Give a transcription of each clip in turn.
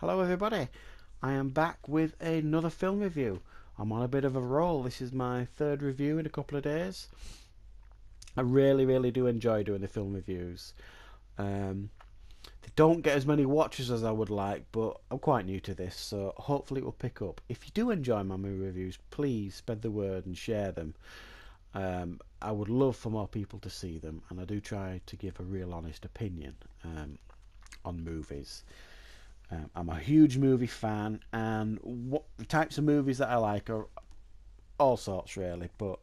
Hello everybody, I am back with another film review. I'm on a bit of a roll. This is my third review in a couple of days. I really do enjoy doing the film reviews. They don't get as many watches as I would like, but I'm quite new to this, so hopefully it will pick up. If you do enjoy my movie reviews, please spread the word and share them. I would love for more people to see them, and I do try to give a real honest opinion on movies. I'm a huge movie fan, and what the types of movies that I like are all sorts, really. But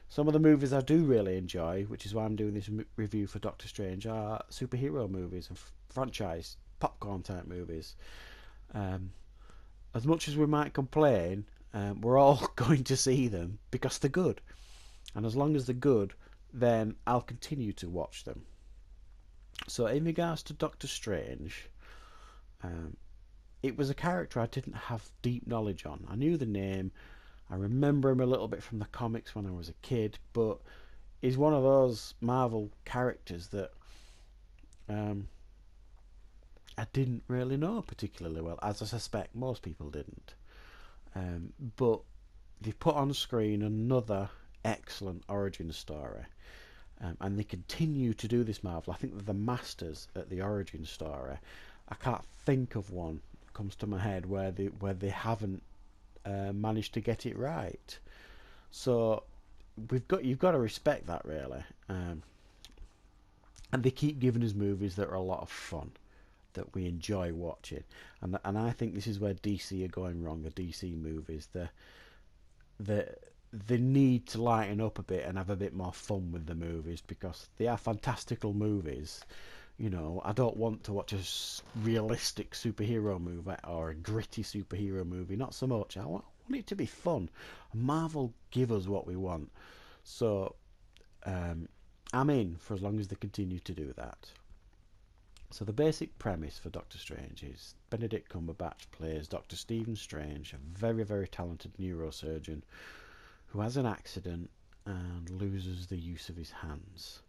some of the movies I do really enjoy, which is why I'm doing this review for Doctor Strange, are superhero movies and franchise popcorn type movies. Um, as much as we might complain, we're all going to see them because they're good, and as long as they're good, then I'll continue to watch them. So, in regards to Doctor Strange, um, it was a character I didn't have deep knowledge on. I knew the name, I remember him a little bit from the comics when I was a kid, but he's one of those Marvel characters that um, I didn't really know particularly well, as I suspect most people didn't. But they've put on screen another excellent origin story. And they continue to do this, Marvel. I think they're the masters at the origin story. I can't think of one that comes to my head where they haven't managed to get it right. So you've got to respect that, really. And they keep giving us movies that are a lot of fun, that we enjoy watching. And I think this is where DC are going wrong. The DC movies, the they need to lighten up a bit and have a bit more fun with the movies, because they are fantastical movies. You know, I don't want to watch a realistic superhero movie or a gritty superhero movie. Not so much. I want it to be fun. Marvel give us what we want. So I'm in for as long as they continue to do that. So the basic premise for Doctor Strange is Benedict Cumberbatch plays Dr. Stephen Strange, a very talented neurosurgeon who has an accident and loses the use of his hands.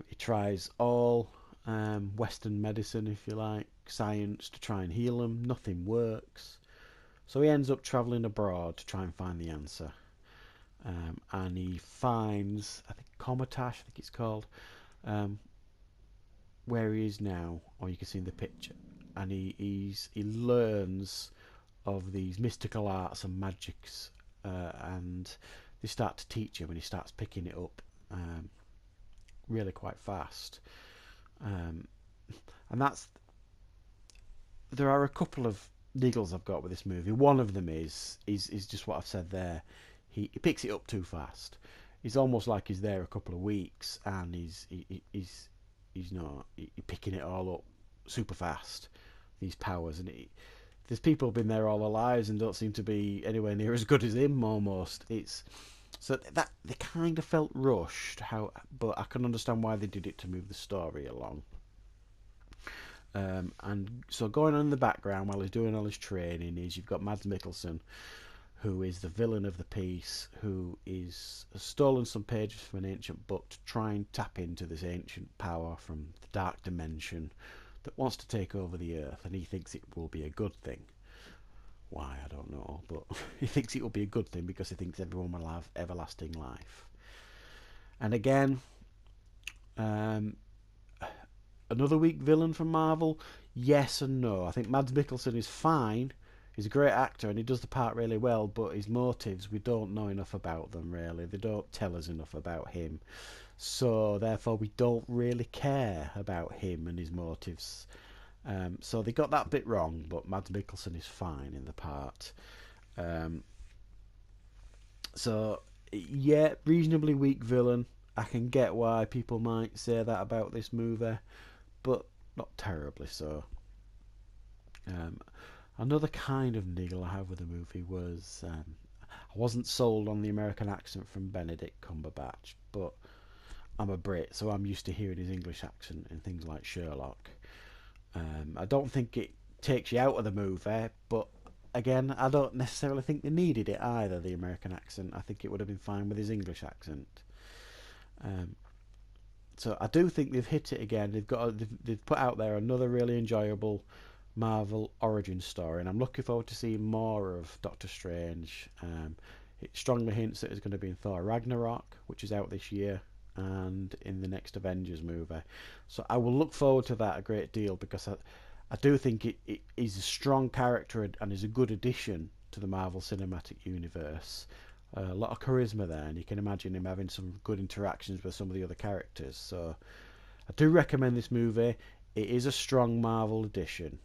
He tries all Western medicine, if you like, science to try and heal him. Nothing works. So he ends up travelling abroad to try and find the answer. And he finds, I think, Comatash, I think it's called, um, where he is now, or you can see in the picture. And he learns of these mystical arts and magics, and they start to teach him, and he starts picking it up really quite fast. Um, and there are a couple of niggles I've got with this movie. One of them is just what I've said there. He picks it up too fast. It's almost like he's there a couple of weeks and he's not picking it all up super fast. These powers, and there's people who've been there all their lives and don't seem to be anywhere near as good as him. Almost, it's so that they kind of felt rushed. But I can understand why they did it to move the story along. And so going on in the background while he's doing all his training is you've got Mads Mikkelsen, who is the villain of the piece, who has stolen some pages from an ancient book to try and tap into this ancient power from the dark dimension that wants to take over the earth, and he thinks it will be a good thing. Why, I don't know, but he thinks it will be a good thing because he thinks everyone will have everlasting life. And again, um, another weak villain from Marvel? Yes and no. I think Mads Mikkelsen is fine. He's a great actor and he does the part really well, but his motives, we don't know enough about them, really. They don't tell us enough about him. So, therefore, we don't really care about him and his motives. So they got that bit wrong, but Mads Mikkelsen is fine in the part. Um, so, yeah, reasonably weak villain. I can get why people might say that about this movie, but not terribly so. Um, Another kind of niggle I have with the movie was I wasn't sold on the American accent from Benedict Cumberbatch, but I'm a Brit, so I'm used to hearing his English accent in things like Sherlock. I don't think it takes you out of the movie, but again, I don't necessarily think they needed it either, the American accent. I think it would have been fine with his English accent. Um, so I do think they've hit it again. They've put out there another really enjoyable Marvel origin story, and I'm looking forward to seeing more of Doctor Strange. It strongly hints that it's going to be in Thor Ragnarok, which is out this year, and in the next Avengers movie. So I will look forward to that a great deal, because I do think it is a strong character and is a good addition to the Marvel Cinematic Universe. A lot of charisma there, and you can imagine him having some good interactions with some of the other characters. So I do recommend this movie. It is a strong Marvel addition.